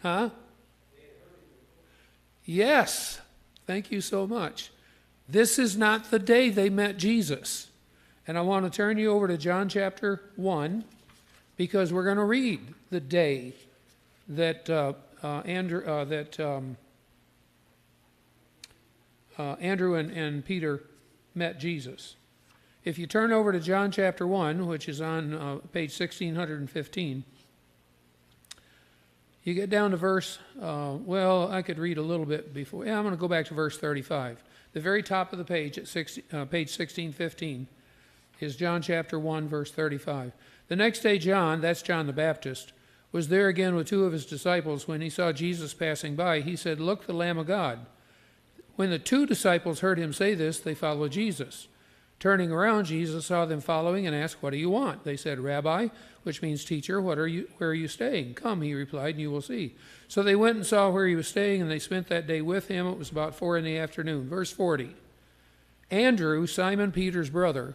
Huh? Yes. Thank you so much. This is not the day they met Jesus. And I want to turn you over to John chapter 1, because we're going to read the day that Andrew and Peter met Jesus. If you turn over to John chapter 1, which is on page 1615, you get down to verse, I could read a little bit before. I'm going to go back to verse 35. The very top of the page at page 1615 is John chapter 1, verse 35. The next day John, that's John the Baptist, was there again with two of his disciples. When he saw Jesus passing by, he said, "Look, the Lamb of God." When the two disciples heard him say this, they followed Jesus. Turning around, Jesus saw them following and asked, "What do you want?" They said, "Rabbi," which means teacher, where are you staying?" "Come," he replied, "and you will see." So they went and saw where he was staying, and they spent that day with him. It was about 4 p.m. Verse 40. Andrew, Simon Peter's brother,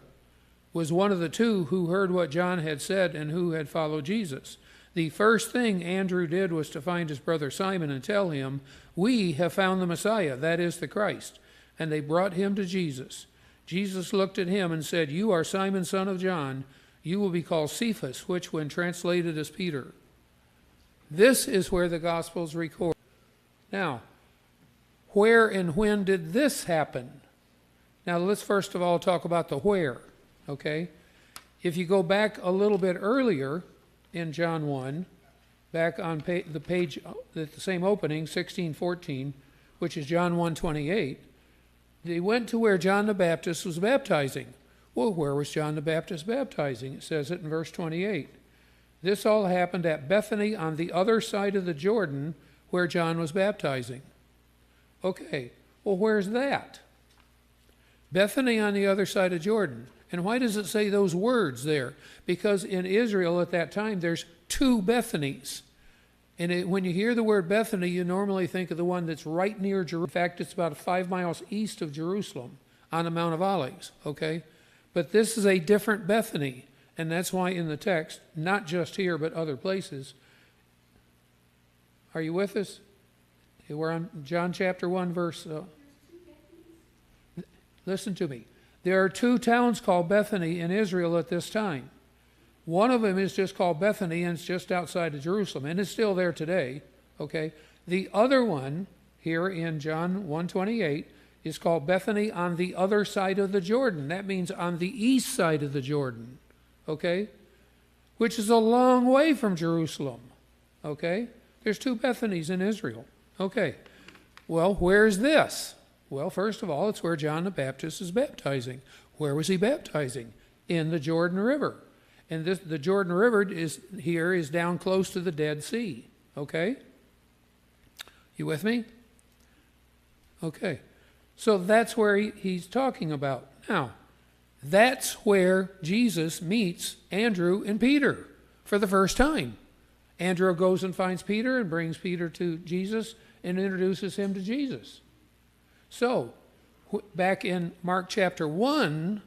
was one of the two who heard what John had said and who had followed Jesus. The first thing Andrew did was to find his brother Simon and tell him, "We have found the Messiah," that is the Christ. And they brought him to Jesus. Jesus looked at him and said, "You are Simon, son of John. You will be called Cephas," which when translated is Peter. This is where the Gospels record. Now, where and when did this happen? Now, let's first of all talk about the where, okay? If you go back a little bit earlier in John 1, back on the page, the same opening, 16:14, which is John 1:28, they went to where John the Baptist was baptizing. Well, where was John the Baptist baptizing? It says it in verse 28. This all happened at Bethany on the other side of the Jordan where John was baptizing. Okay, well, where's that? Bethany on the other side of Jordan. And why does it say those words there? Because in Israel at that time, there's 2 Bethanies. And when you hear the word Bethany, you normally think of the one that's right near Jerusalem. In fact, it's about 5 miles east of Jerusalem on the Mount of Olives, okay? But this is a different Bethany, and that's why in the text, not just here but other places. Are you with us? We're on John chapter 1, verse... Listen to me. There are 2 towns called Bethany in Israel at this time. One of them is just called Bethany, and it's just outside of Jerusalem, and it's still there today, okay? The other one, here in John 1:28, is called Bethany on the other side of the Jordan. That means on the east side of the Jordan, okay? Which is a long way from Jerusalem, okay? There's 2 Bethanies in Israel, okay. Well, where's this? Well, first of all, it's where John the Baptist is baptizing. Where was he baptizing? In the Jordan River. And the Jordan River is down close to the Dead Sea. Okay? You with me? Okay. So that's where he's talking about. Now, that's where Jesus meets Andrew and Peter for the first time. Andrew goes and finds Peter and brings Peter to Jesus and introduces him to Jesus. So, back in Mark chapter 1,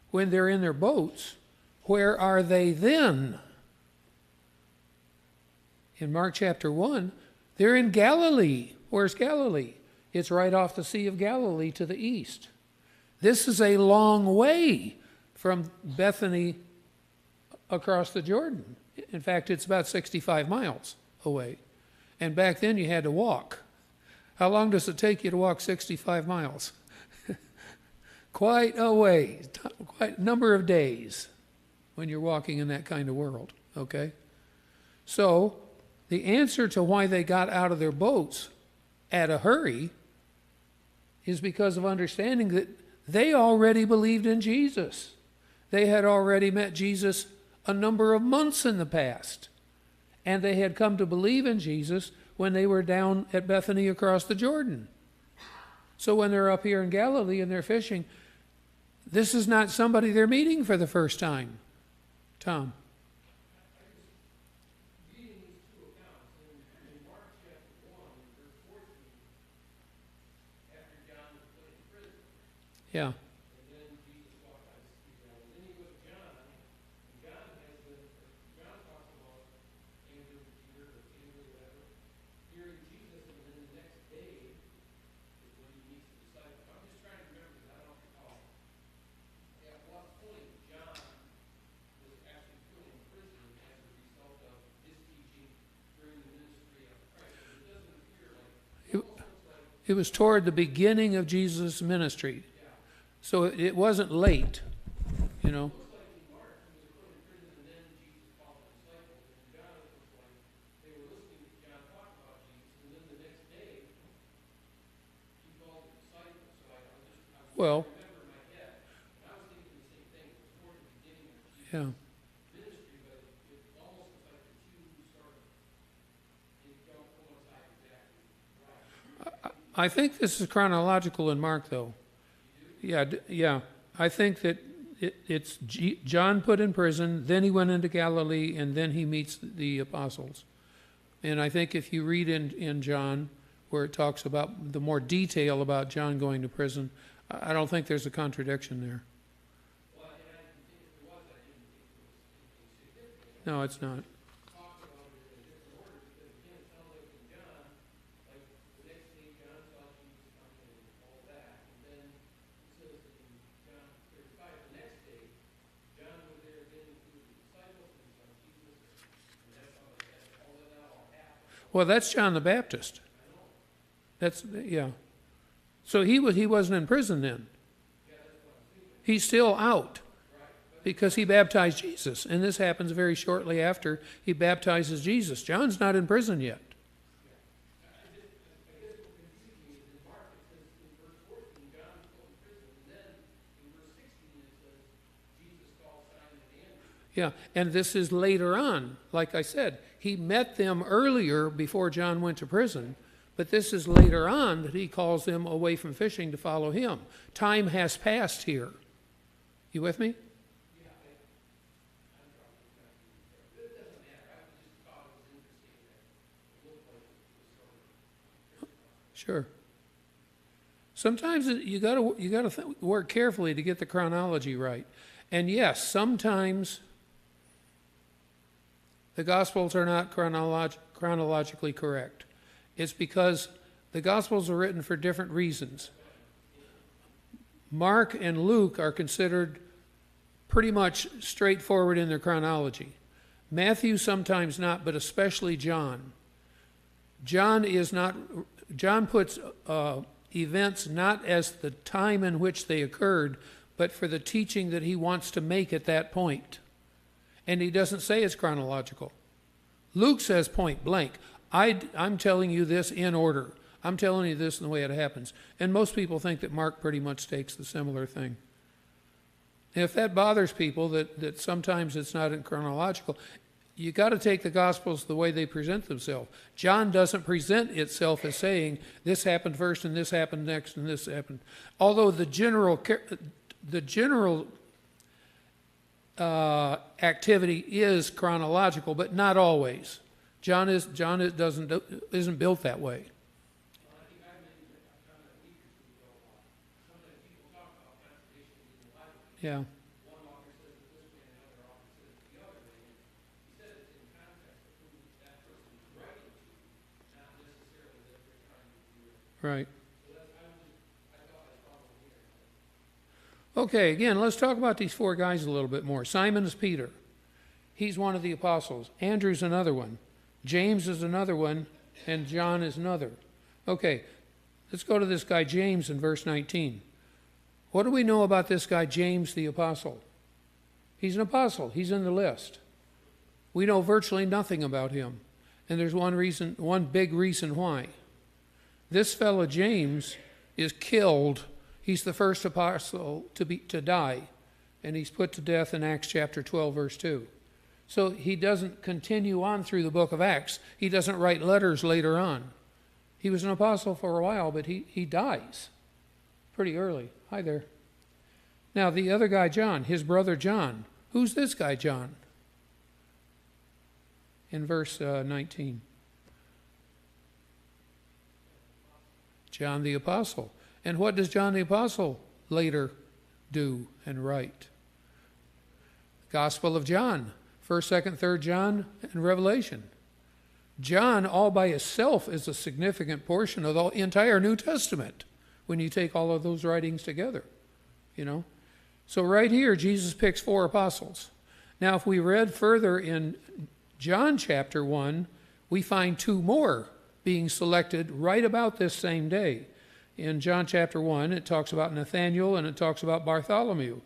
when they're in their boats, where are they then? In Mark chapter 1, they're in Galilee. Where's Galilee? It's right off the Sea of Galilee to the east. This is a long way from Bethany across the Jordan. In fact, it's about 65 miles away. And back then you had to walk. How long does it take you to walk 65 miles? Quite a way, quite a number of days when you're walking in that kind of world, okay? So the answer to why they got out of their boats at a hurry is because of understanding that they already believed in Jesus. They had already met Jesus a number of months in the past, and they had come to believe in Jesus when they were down at Bethany across the Jordan. So when they're up here in Galilee and they're fishing, this is not somebody they're meeting for the first time. Tom. Yeah. It was toward the beginning of Jesus' ministry. So it wasn't late, you know. Well, yeah. I think this is chronological in Mark, though. Yeah, yeah. I think that it's John put in prison, then he went into Galilee, and then he meets the apostles. And I think if you read in John, where it talks about the more detail about John going to prison, I don't think there's a contradiction there. No, it's not. Well, that's John the Baptist. That's, yeah. So he wasn't in prison then. He's still out because he baptized Jesus. And this happens very shortly after he baptizes Jesus. John's not in prison yet. Yeah, and this is later on. Like I said, he met them earlier before John went to prison, but this is later on that he calls them away from fishing to follow him. Time has passed here. You with me? Sure. Sometimes you got to work carefully to get the chronology right. And yes, sometimes the Gospels are not chronologically correct. It's because the Gospels are written for different reasons. Mark and Luke are considered pretty much straightforward in their chronology. Matthew sometimes not, but especially John. John puts events not as the time in which they occurred, but for the teaching that he wants to make at that point. And he doesn't say it's chronological. Luke says point blank, I'm telling you this in order. I'm telling you this in the way it happens. And most people think that Mark pretty much takes the similar thing. And if that bothers people, that sometimes it's not in chronological, you got to take the Gospels the way they present themselves. John doesn't present itself as saying, this happened first and this happened next and this happened. Although the general activity is chronological, but not always. John isn't built that way. Yeah. Right. Okay, again, let's talk about these four guys a little bit more. Simon is Peter. He's one of the apostles. Andrew's another one. James is another one. And John is another. Okay, let's go to this guy James in verse 19. What do we know about this guy James the apostle? He's an apostle. He's in the list. We know virtually nothing about him. And there's one big reason why. This fellow James is killed. He's the first apostle to die, and he's put to death in Acts chapter 12, verse 2. So he doesn't continue on through the book of Acts. He doesn't write letters later on. He was an apostle for a while, but he dies pretty early. Hi there. Now, the other guy, John, his brother John. Who's this guy, John? In verse 19. John the apostle. And what does John the apostle later do and write? Gospel of John, 1st, 2nd, 3rd John, and Revelation. John all by itself is a significant portion of the entire New Testament when you take all of those writings together, you know. So right here, Jesus picks four apostles. Now, if we read further in John chapter 1, we find two more being selected right about this same day. In John chapter 1, it talks about Nathanael and it talks about Bartholomew.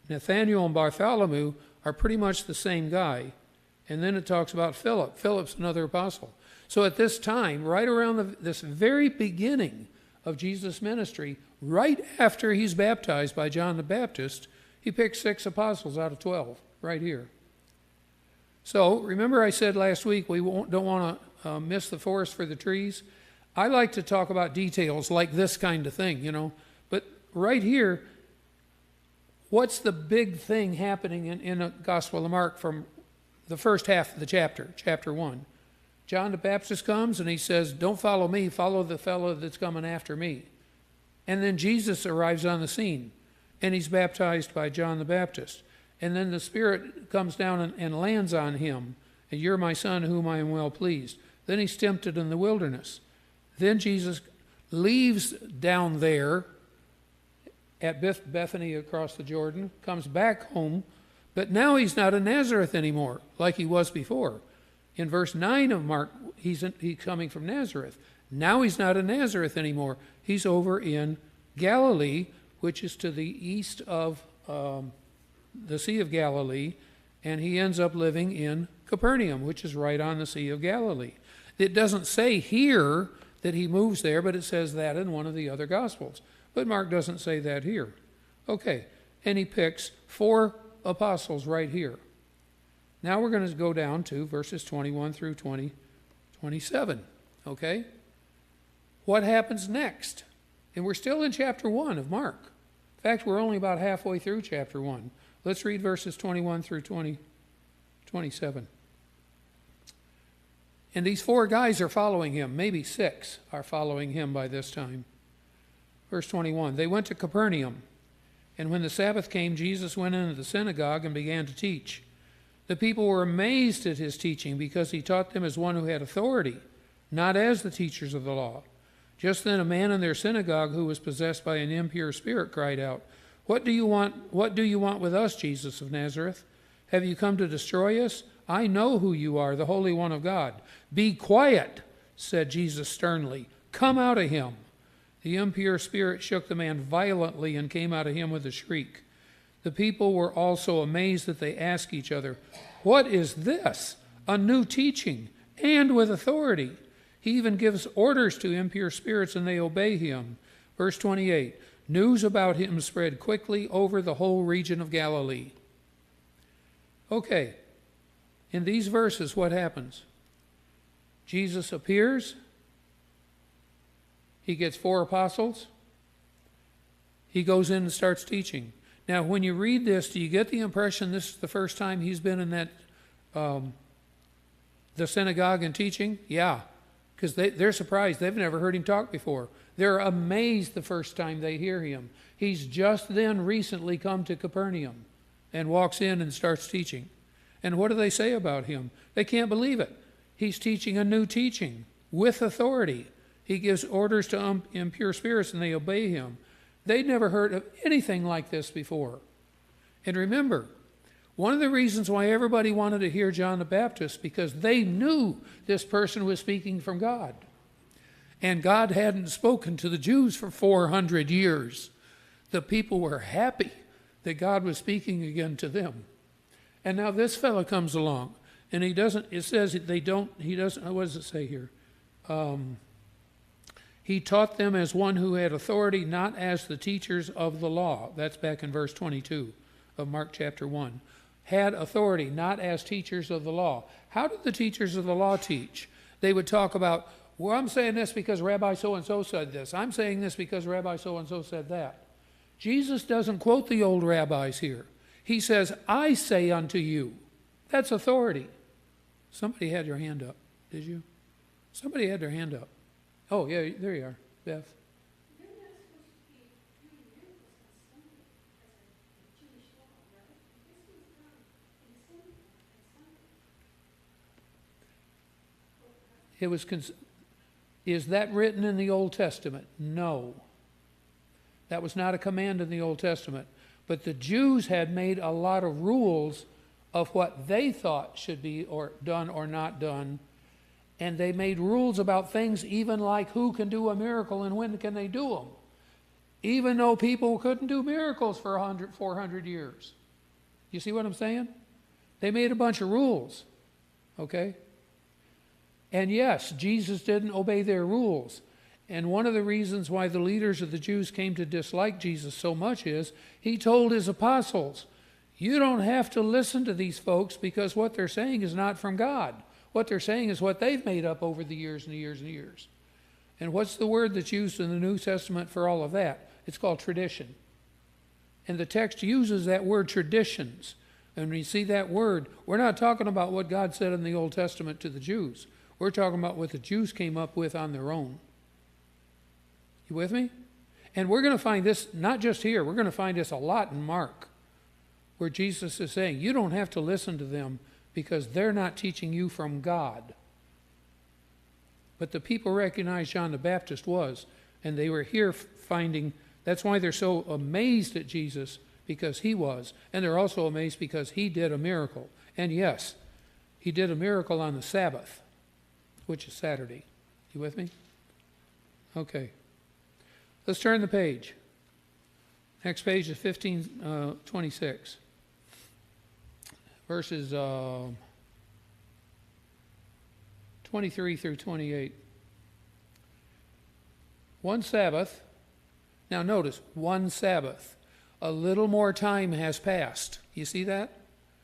Nathanael and Bartholomew are pretty much the same guy. And then it talks about Philip. Philip's another apostle. So at this time, right around this very beginning of Jesus' ministry, right after he's baptized by John the Baptist, he picks 6 apostles out of 12, right here. So remember I said last week we don't want to miss the forest for the trees? I like to talk about details like this kind of thing, you know. But right here, what's the big thing happening in the Gospel of Mark from the first half of the chapter 1? John the Baptist comes and he says, don't follow me, follow the fellow that's coming after me. And then Jesus arrives on the scene and he's baptized by John the Baptist. And then the Spirit comes down and lands on him. And you're my son whom I am well pleased. Then he's tempted in the wilderness. Then Jesus leaves down there at Bethany across the Jordan, comes back home, but now he's not in Nazareth anymore like he was before. In verse 9 of Mark, he's coming from Nazareth. Now he's not in Nazareth anymore. He's over in Galilee, which is to the east of the Sea of Galilee, and he ends up living in Capernaum, which is right on the Sea of Galilee. It doesn't say here that he moves there, but it says that in one of the other Gospels. But Mark doesn't say that here. Okay, and he picks 4 apostles right here. Now we're going to go down to verses 21 through 27. Okay? What happens next? And we're still in chapter 1 of Mark. In fact, we're only about halfway through chapter 1. Let's read verses 21 through 27. And these 4 guys are following him. Maybe 6 are following him by this time. Verse 21, they went to Capernaum. And when the Sabbath came, Jesus went into the synagogue and began to teach. The people were amazed at his teaching because he taught them as one who had authority, not as the teachers of the law. Just then a man in their synagogue who was possessed by an impure spirit cried out, What do you want with us, Jesus of Nazareth? Have you come to destroy us? I know who you are, the Holy One of God. Be quiet, said Jesus sternly. Come out of him. The impure spirit shook the man violently and came out of him with a shriek. The people were also amazed that they asked each other, What is this? A new teaching, and with authority. He even gives orders to impure spirits, and they obey him. Verse 28, news about him spread quickly over the whole region of Galilee. Okay, in these verses, what happens? Jesus appears. He gets 4 apostles. He goes in and starts teaching. Now, when you read this, do you get the impression this is the first time he's been in that the synagogue and teaching? Yeah, because they're surprised. They've never heard him talk before. They're amazed the first time they hear him. He's just then recently come to Capernaum and walks in and starts teaching. And what do they say about him? They can't believe it. He's teaching a new teaching with authority. He gives orders to impure spirits and they obey him. They'd never heard of anything like this before. And remember, one of the reasons why everybody wanted to hear John the Baptist, because they knew this person was speaking from God. And God hadn't spoken to the Jews for 400 years. The people were happy that God was speaking again to them. And now this fellow comes along, and he doesn't, it says they don't, he doesn't, what does it say here? He taught them as one who had authority, not as the teachers of the law. That's back in verse 22 of Mark chapter 1. Had authority, not as teachers of the law. How did the teachers of the law teach? They would talk about, well, I'm saying this because Rabbi so-and-so said this. I'm saying this because Rabbi so-and-so said that. Jesus doesn't quote the old rabbis here. He says, I say unto you. That's authority. Somebody had your hand up. Did you? Somebody had their hand up. Oh, yeah, there you are, Beth. It was. Is that written in the Old Testament? No. That was not a command in the Old Testament. But the Jews had made a lot of rules of what they thought should be or done or not done. And they made rules about things even like who can do a miracle and when can they do them. Even though people couldn't do miracles for 400 years. You see what I'm saying? They made a bunch of rules. Okay? And yes, Jesus didn't obey their rules. And one of the reasons why the leaders of the Jews came to dislike Jesus so much is he told his apostles, you don't have to listen to these folks because what they're saying is not from God. What they're saying is what they've made up over the years and the years and the years. And what's the word that's used in the New Testament for all of that? It's called tradition. And the text uses that word traditions. And when you see that word, we're not talking about what God said in the Old Testament to the Jews. We're talking about what the Jews came up with on their own. You with me? And we're going to find this not just here. We're going to find this a lot in Mark, where Jesus is saying, you don't have to listen to them because they're not teaching you from God. But the people recognized John the Baptist was, and they were here finding, that's why they're so amazed at Jesus, because he was. And they're also amazed because he did a miracle. And yes, he did a miracle on the Sabbath, which is Saturday. You with me? Okay. Let's turn the page. Next page is 1526. Verses 23 through 28. One Sabbath. Now notice, one Sabbath. A little more time has passed. You see that?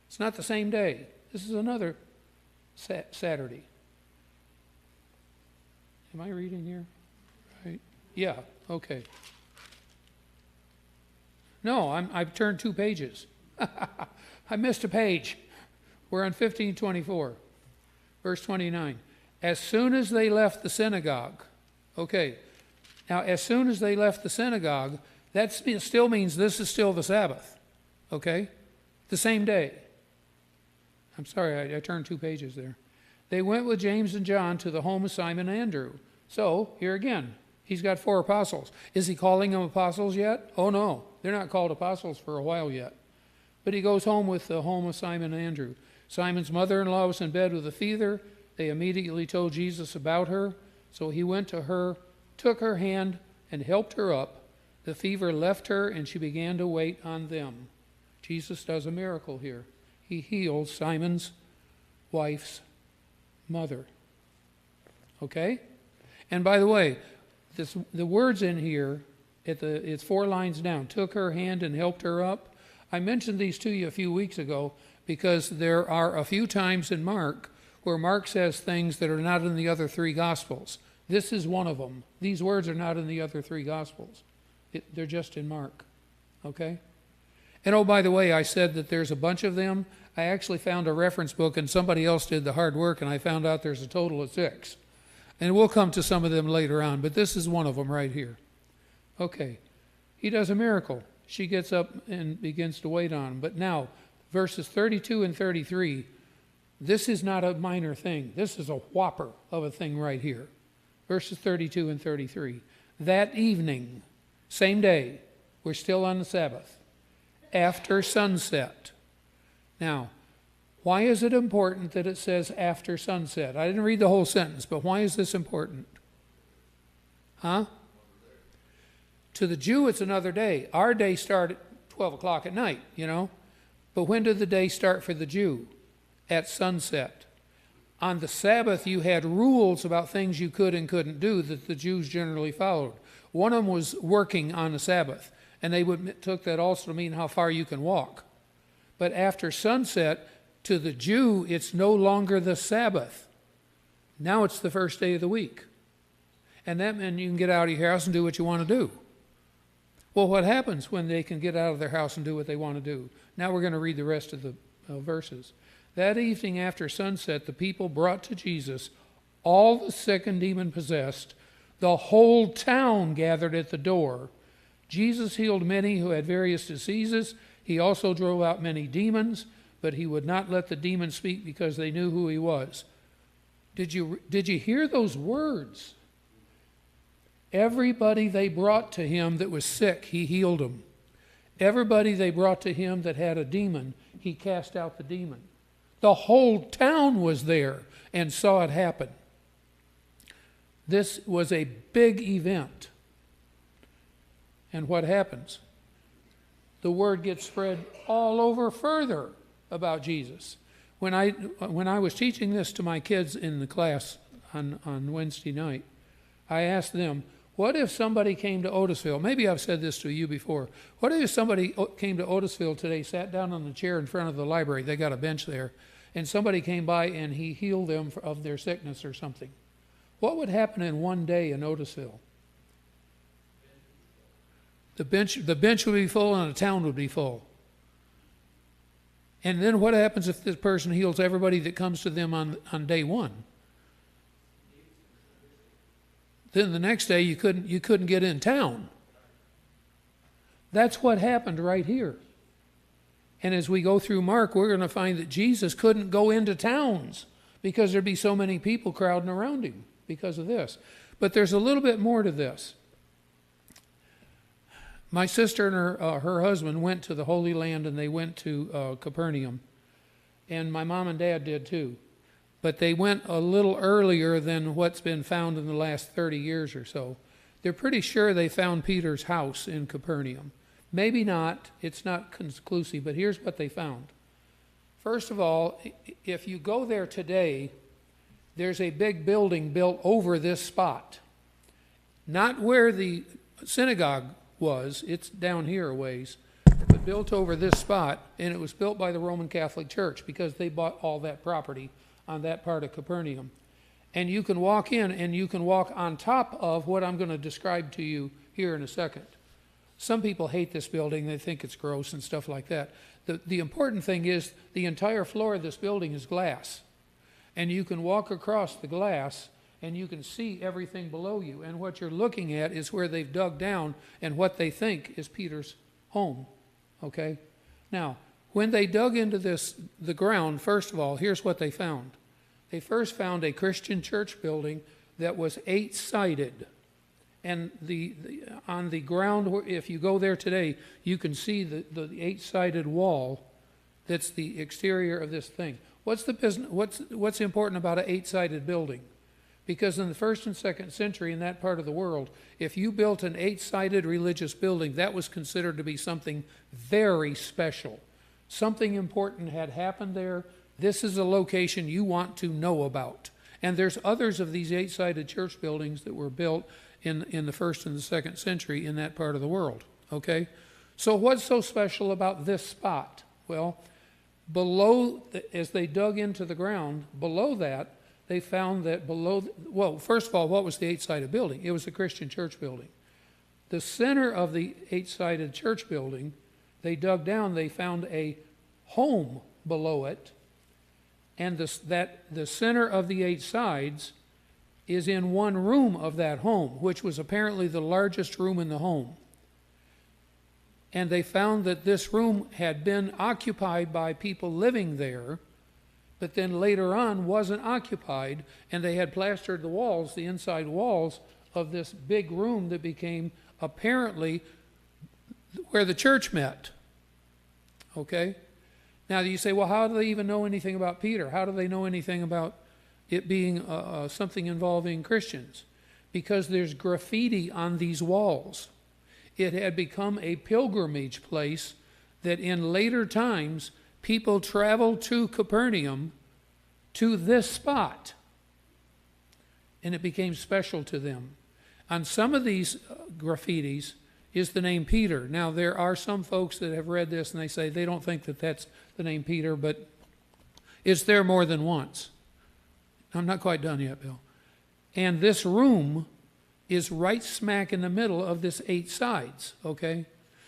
It's not the same day. This is another Saturday. Am I reading here? Right? Yeah, okay. No, I've turned 2 pages. I missed a page. We're on 1524, verse 29. As soon as they left the synagogue. Okay, now as soon as they left the synagogue, that still means this is still the Sabbath. Okay? The same day. I'm sorry, I turned 2 pages there. They went with James and John to the home of Simon and Andrew. So, here again, he's got 4 apostles. Is he calling them apostles yet? Oh no, they're not called apostles for a while yet. But he goes home with the home of Simon and Andrew. Simon's mother-in-law was in bed with a fever. They immediately told Jesus about her. So he went to her, took her hand, and helped her up. The fever left her, and she began to wait on them. Jesus does a miracle here. He heals Simon's wife's mother. Okay? And by the way, the words in here, it's 4 lines down. Took her hand and helped her up. I mentioned these to you a few weeks ago because there are a few times in Mark where Mark says things that are not in the other 3 Gospels. This is one of them. These words are not in the other 3 Gospels. They're just in Mark. Okay? And oh, by the way, I said that there's a bunch of them. I actually found a reference book and somebody else did the hard work and I found out there's a total of 6. And we'll come to some of them later on, but this is one of them right here. Okay. He does a miracle. She gets up and begins to wait on him. But now, verses 32 and 33, this is not a minor thing. This is a whopper of a thing right here. Verses 32 and 33. That evening, same day, we're still on the Sabbath, after sunset. Now, why is it important that it says after sunset? I didn't read the whole sentence, but why is this important? Huh? To the Jew, it's another day. Our day started at 12 o'clock at night, you know. But when did the day start for the Jew? At sunset. On the Sabbath, you had rules about things you could and couldn't do that the Jews generally followed. One of them was working on the Sabbath, and they took that also to mean how far you can walk. But after sunset, to the Jew, it's no longer the Sabbath. Now it's the first day of the week. And that meant you can get out of your house and do what you want to do. Well, what happens when they can get out of their house and do what they want to do? Now we're going to read the rest of the verses. That evening after sunset, the people brought to Jesus all the sick and demon-possessed. The whole town gathered at the door. Jesus healed many who had various diseases. He also drove out many demons, but he would not let the demons speak because they knew who he was. Did you hear those words? Everybody they brought to him that was sick, he healed them. Everybody they brought to him that had a demon, he cast out the demon. The whole town was there and saw it happen. This was a big event. And what happens? The word gets spread all over further about Jesus. When I was teaching this to my kids in the class on Wednesday night, I asked them, what if somebody came to Otisville? Maybe I've said this to you before. What if somebody came to Otisville today, sat down on the chair in front of the library, they got a bench there, and somebody came by and he healed them of their sickness or something? What would happen in one day in Otisville? The bench would be full and the town would be full. And then what happens if this person heals everybody that comes to them on day one? Then the next day you couldn't get in town. That's what happened right here. And as we go through Mark, we're going to find that Jesus couldn't go into towns because there'd be so many people crowding around him because of this. But there's a little bit more to this. My sister and her husband went to the Holy Land, and they went to Capernaum. And my mom and dad did too. But they went a little earlier than what's been found in the last 30 years or so. They're pretty sure they found Peter's house in Capernaum. Maybe not. It's not conclusive, but here's what they found. First of all, if you go there today, there's a big building built over this spot. Not where the synagogue was, it's down here a ways, but built over this spot, and it was built by the Roman Catholic Church because they bought all that property on that part of Capernaum. And you can walk in and you can walk on top of what I'm going to describe to you here in a second. Some people hate this building, they think it's gross and stuff like that. The important thing is the entire floor of this building is glass. And you can walk across the glass and you can see everything below you. And what you're looking at is where they've dug down and what they think is Peter's home. Okay? Now, when they dug into the ground, first of all, here's what they found. They first found a Christian church building that was 8-sided. And on the ground, if you go there today, you can see the 8-sided wall that's the exterior of this thing. What's important about an 8-sided building? Because in the 1st and 2nd century in that part of the world, if you built an 8-sided religious building, that was considered to be something very special. Something important had happened there. This is a location you want to know about. And there's others of these 8-sided church buildings that were built in the 1st and the 2nd century in that part of the world. Okay? So what's so special about this spot? Well, below, as they dug into the ground, below that, they found that first of all, what was the 8-sided building? It was a Christian church building. The center of the 8-sided church building, they dug down, they found a home below it, and the center of the 8 sides is in one room of that home, which was apparently the largest room in the home. And they found that this room had been occupied by people living there, but then later on wasn't occupied, and they had plastered the walls, the inside walls of this big room that became apparently where the church met. Okay? Now you say, well, how do they even know anything about Peter? How do they know anything about it being something involving Christians? Because there's graffiti on these walls. It had become a pilgrimage place that in later times people traveled to Capernaum to this spot, and it became special to them. On some of these graffitis is the name Peter. Now, there are some folks that have read this and they say they don't think that that's the name Peter, but it's there more than once. I'm not quite done yet, Bill. And this room is right smack in the middle of this 8 sides, okay?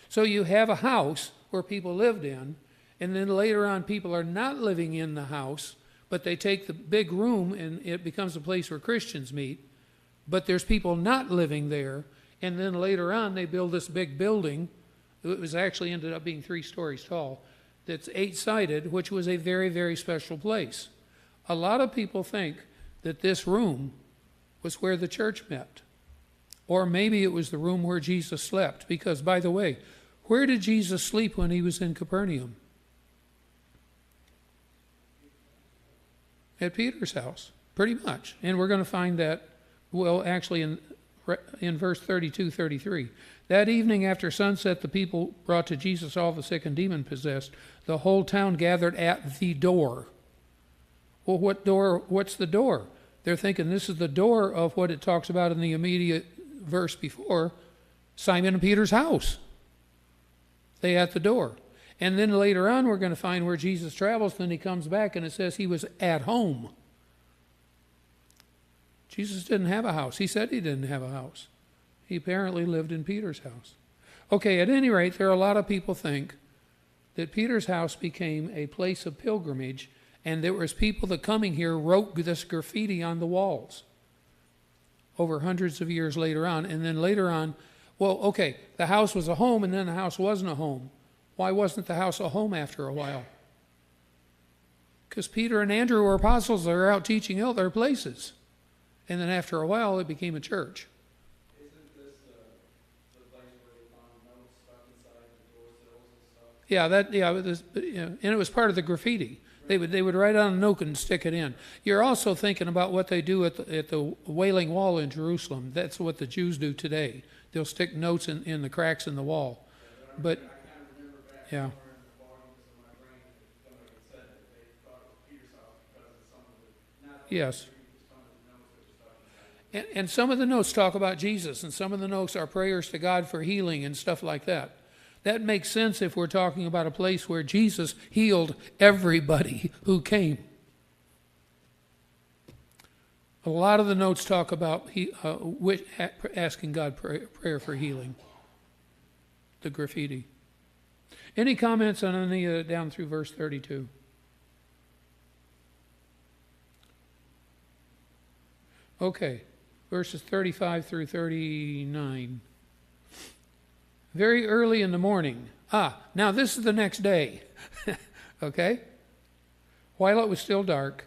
So you have a house where people lived in, and then later on people are not living in the house, but they take the big room and it becomes a place where Christians meet, but there's people not living there, and then later on they build this big building. It was actually ended up being 3 stories tall, that's 8-sided, which was a very, very special place. A lot of people think that this room was where the church met, or maybe it was the room where Jesus slept, because, by the way, where did Jesus sleep when he was in Capernaum? At Peter's house, pretty much. And we're going to find that Well, actually in verse 32, 33. That evening after sunset, the people brought to Jesus all the sick and demon-possessed. The whole town gathered at the door. Well, what door? What's the door? They're thinking this is the door of what it talks about in the immediate verse before, Simon and Peter's house. They at the door. And then later on we're going to find where Jesus travels, then he comes back and it says he was at home. Jesus didn't have a house. He said he didn't have a house. He apparently lived in Peter's house. Okay, at any rate, there are a lot of people think that Peter's house became a place of pilgrimage, and there was people that coming here wrote this graffiti on the walls over hundreds of years later on. And then later on, well, okay, the house was a home, and then the house wasn't a home. Why wasn't the house a home after a while? Because Peter and Andrew were apostles that were out teaching other places. And then after a while, it became a church. Isn't this the place where they found notes stuck inside the door sills and stuff? And it was part of the graffiti. They would write on a note and stick it in. You're also thinking about what they do at the Wailing Wall in Jerusalem. That's what the Jews do today. They'll stick notes in the cracks in the wall. But, yeah. Yes. And some of the notes talk about Jesus, and some of the notes are prayers to God for healing and stuff like that. That makes sense if we're talking about a place where Jesus healed everybody who came. A lot of the notes talk about asking God prayer for healing. The graffiti. Any comments on any of it down through verse 32? Okay. Verses 35 through 39. Very early in the morning. Now this is the next day. Okay? While it was still dark,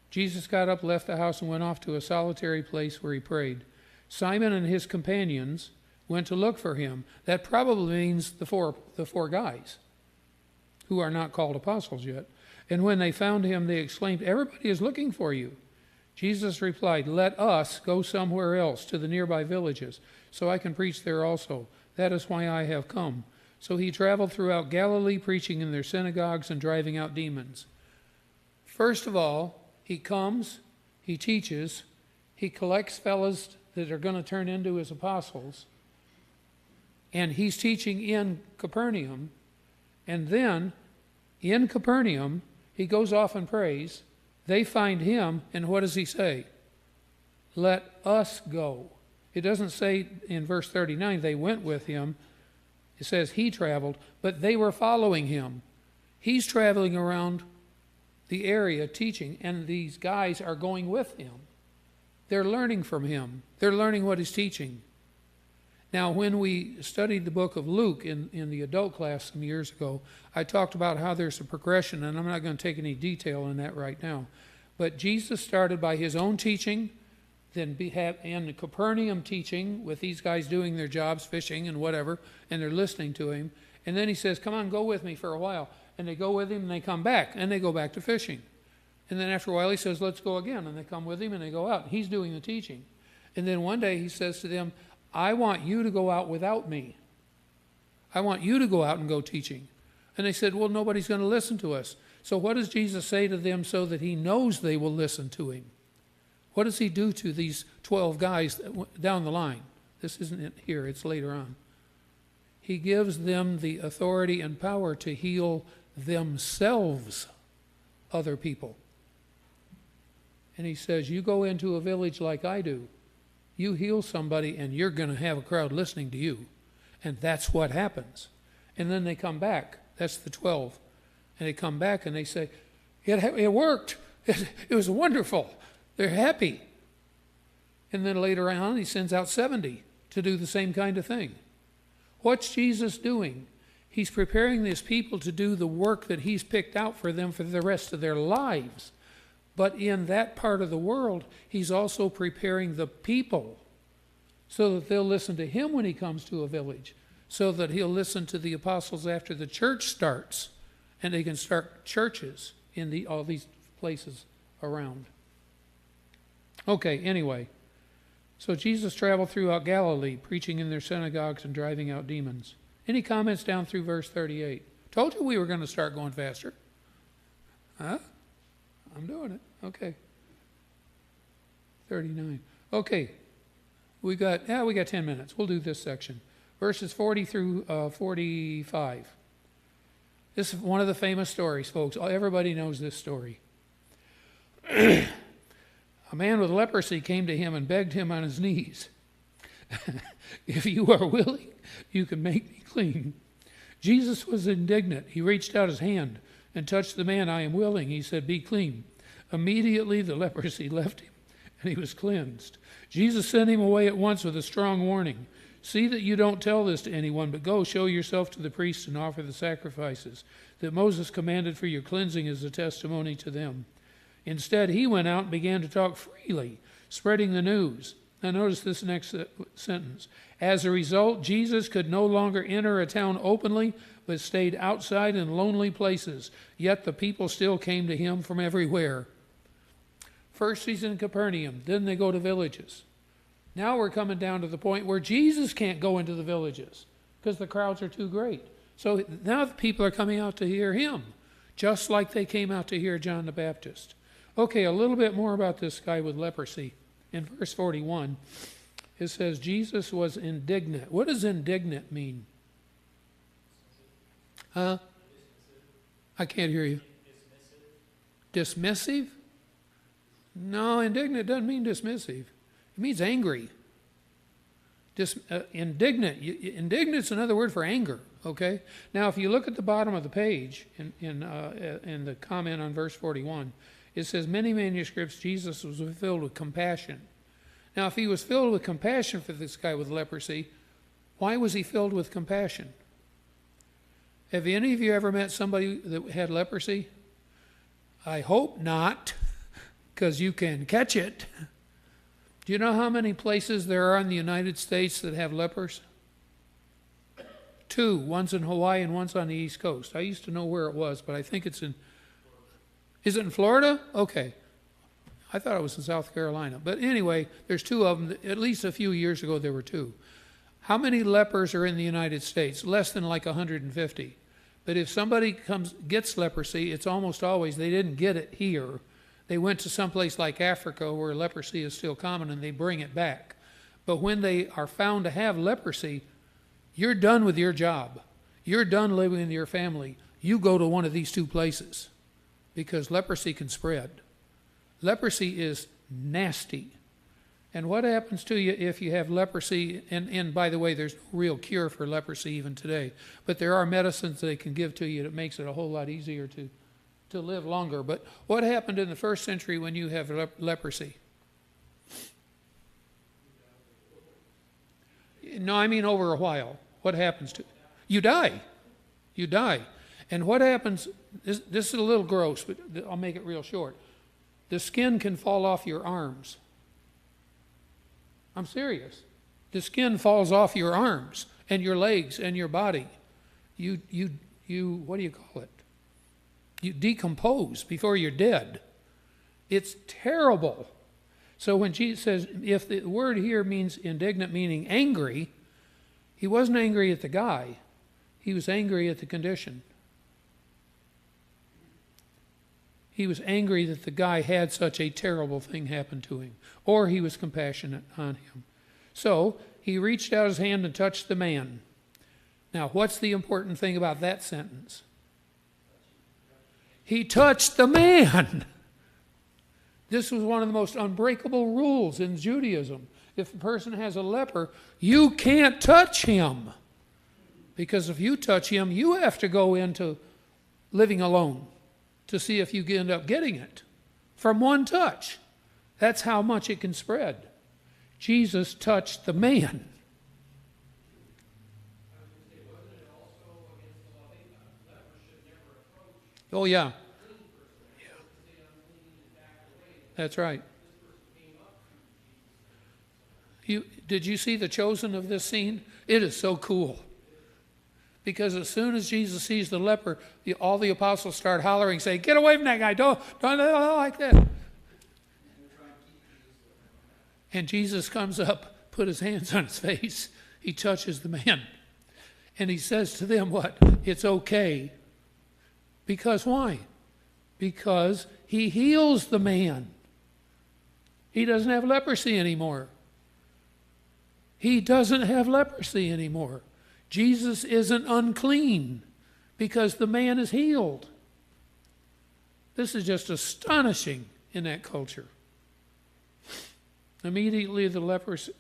Jesus got up, left the house, and went off to a solitary place where he prayed. Simon and his companions went to look for him. That probably means the four guys who are not called apostles yet. And when they found him, they exclaimed, "Everybody is looking for you." Jesus replied, "Let us go somewhere else to the nearby villages, so I can preach there also. That is why I have come." So he traveled throughout Galilee, preaching in their synagogues and driving out demons. First of all, he comes, he teaches, he collects fellows that are going to turn into his apostles, and he's teaching in Capernaum. And then, in Capernaum, he goes off and prays. They find him, and what does he say? Let us go. It doesn't say in verse 39 they went with him. It says he traveled, but they were following him. He's traveling around the area teaching, and these guys are going with him. They're learning from him. They're learning what he's teaching. Now, when we studied the book of Luke in the adult class some years ago, I talked about how there's a progression, and I'm not going to take any detail on that right now. But Jesus started by his own teaching, then in Capernaum teaching, with these guys doing their jobs, fishing and whatever, and they're listening to him. And then he says, "Come on, go with me for a while." And they go with him, and they come back, and they go back to fishing. And then after a while, he says, "Let's go again." And they come with him, and they go out. He's doing the teaching. And then one day he says to them, "I want you to go out without me. I want you to go out and go teaching." And they said, "Well, nobody's going to listen to us." So what does Jesus say to them so that he knows they will listen to him? What does he do to these 12 guys down the line? This isn't it here, it's later on. He gives them the authority and power to heal themselves, other people. And he says, you go into a village like I do, you heal somebody and you're going to have a crowd listening to you. And that's what happens. And then they come back. That's the 12. And they come back and they say, it worked. It was wonderful. They're happy. And then later on, he sends out 70 to do the same kind of thing. What's Jesus doing? He's preparing these people to do the work that he's picked out for them for the rest of their lives. But in that part of the world, he's also preparing the people so that they'll listen to him when he comes to a village, so that he'll listen to the apostles after the church starts, and they can start churches in all these places around. Okay, anyway, So Jesus traveled throughout Galilee, preaching in their synagogues and driving out demons. Any comments down through verse 38? Told you we were going to start going faster. Huh? I'm doing it. Okay. 39. Okay. We got 10 minutes. We'll do this section. Verses 40 through 45. This is one of the famous stories, folks. Everybody knows this story. A man with leprosy came to him and begged him on his knees, "If you are willing, you can make me clean." Jesus was indignant. He reached out his hand and touched the man. "I am willing," he said, "be clean." Immediately the leprosy left him, and he was cleansed. Jesus sent him away at once with a strong warning. "See that you don't tell this to anyone, but go show yourself to the priests and offer the sacrifices that Moses commanded for your cleansing as a testimony to them." Instead, he went out and began to talk freely, spreading the news. Now notice this next sentence. As a result, Jesus could no longer enter a town openly, but stayed outside in lonely places. Yet the people still came to him from everywhere. First he's in Capernaum, then they go to villages. Now we're coming down to the point where Jesus can't go into the villages because the crowds are too great. So now the people are coming out to hear him, just like they came out to hear John the Baptist. Okay, a little bit more about this guy with leprosy. In verse 41, it says, Jesus was indignant. What does indignant mean? Huh? I can't hear you. Dismissive? No, indignant doesn't mean dismissive. It means angry. Indignant. Indignant's another word for anger. Okay? Now, if you look at the bottom of the page in the comment on verse 41, it says, many manuscripts, Jesus was filled with compassion. Now, if he was filled with compassion for this guy with leprosy, why was he filled with compassion? Have any of you ever met somebody that had leprosy? I hope not, because you can catch it. Do you know how many places there are in the United States that have lepers? 2. One's in Hawaii and one's on the East Coast. I used to know where it was, but I think it's in... Is it in Florida? Okay. I thought it was in South Carolina. But anyway, there's 2 of them. At least a few years ago, there were 2. How many lepers are in the United States? Less than like 150. But if somebody gets leprosy, it's almost always they didn't get it here. They went to someplace like Africa where leprosy is still common and they bring it back. But when they are found to have leprosy, you're done with your job. You're done living with your family. You go to one of these 2 places because leprosy can spread. Leprosy is nasty. And what happens to you if you have leprosy? And by the way, there's no real cure for leprosy even today. But there are medicines they can give to you that makes it a whole lot easier to live longer. But what happened in the first century when you have leprosy? No, I mean over a while. What happens to you? You die. You die. And what happens, this is a little gross, but I'll make it real short. The skin can fall off your arms. I'm serious. The skin falls off your arms and your legs and your body. You what do you call it? You decompose before you're dead. It's terrible. So when Jesus says, if the word here means indignant, meaning angry, he wasn't angry at the guy. He was angry at the condition. He was angry that the guy had such a terrible thing happen to him, or he was compassionate on him. So he reached out his hand and touched the man. Now, what's the important thing about that sentence? He touched the man. This was one of the most unbreakable rules in Judaism. If a person has a leper, you can't touch him. Because if you touch him, you have to go into living alone to see if you end up getting it from one touch. That's how much it can spread. Jesus touched the man. Oh, yeah. That's right. Did you see the chosen of this scene? It is so cool. Because as soon as Jesus sees the leper, all the apostles start hollering, saying, "Get away from that guy! Don't like that." And Jesus comes up, put his hands on his face. He touches the man. And he says to them, what? It's okay. Because why? Because he heals the man. He doesn't have leprosy anymore. He doesn't have leprosy anymore. Jesus isn't unclean because the man is healed. This is just astonishing in that culture. Immediately the leprosy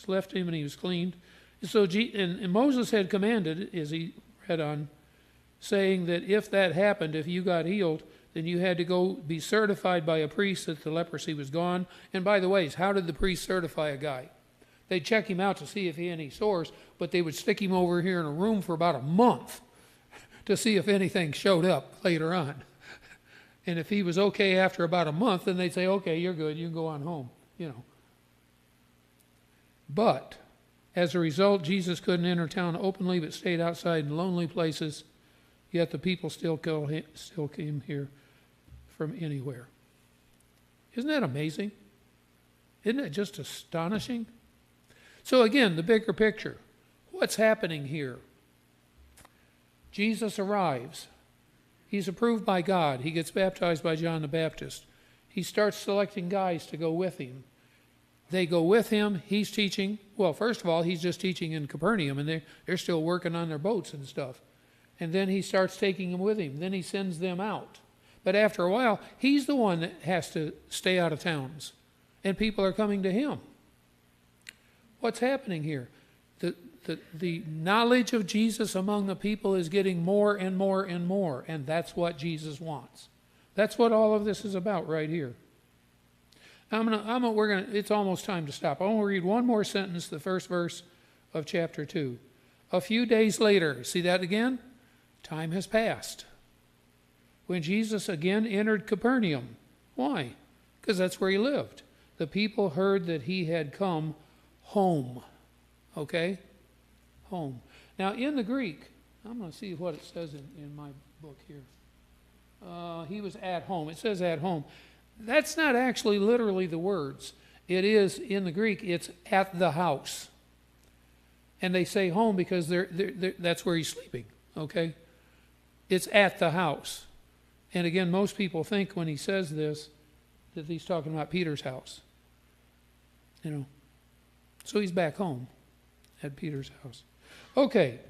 left him and he was cleaned. And Moses had commanded, as he read on, saying that if that happened, if you got healed, then you had to go be certified by a priest that the leprosy was gone. And by the way, how did the priest certify a guy? They'd check him out to see if he had any sores, but they would stick him over here in a room for about a month to see if anything showed up later on. And if he was okay after about a month, then they'd say, okay, you're good, you can go on home, you know. But as a result, Jesus couldn't enter town openly, but stayed outside in lonely places, yet the people still came here from anywhere. Isn't that amazing? Isn't that just astonishing? So again, the bigger picture. What's happening here? Jesus arrives. He's approved by God. He gets baptized by John the Baptist. He starts selecting guys to go with him. They go with him. He's teaching. Well, first of all, he's just teaching in Capernaum, and they're still working on their boats and stuff. And then he starts taking them with him. Then he sends them out. But after a while, he's the one that has to stay out of towns. And people are coming to him. What's happening here? The knowledge of Jesus among the people is getting more and more and more, and that's what Jesus wants. That's what all of this is about right here. It's almost time to stop. I want to read one more sentence, the first verse of chapter 2. A few days later, see that again? Time has passed. When Jesus again entered Capernaum. Why? Because that's where he lived. The people heard that he had come home. Okay? Home. Now, in the Greek, I'm going to see what it says in my book here. He was at home. It says at home. That's not actually literally the words. It is, in the Greek, it's at the house. And they say home because that's where he's sleeping. Okay? It's at the house. And again, most people think when he says this that he's talking about Peter's house. You know. So he's back home at Peter's house. Okay.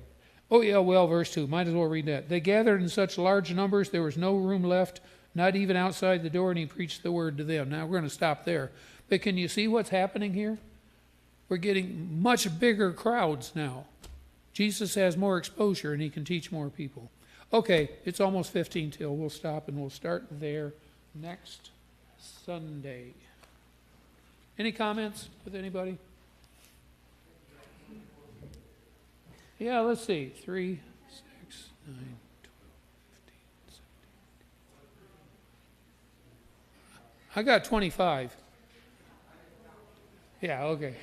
Oh, yeah, well, verse 2. Might as well read that. They gathered in such large numbers, there was no room left, not even outside the door, and he preached the word to them. Now, we're going to stop there. But can you see what's happening here? We're getting much bigger crowds now. Jesus has more exposure, and he can teach more people. Okay, it's almost 15 till. We'll stop, and we'll start there next Sunday. Any comments with anybody? Yeah, let's see. 3, 6, 9, 12, 15, 17. I got 25. Yeah, okay.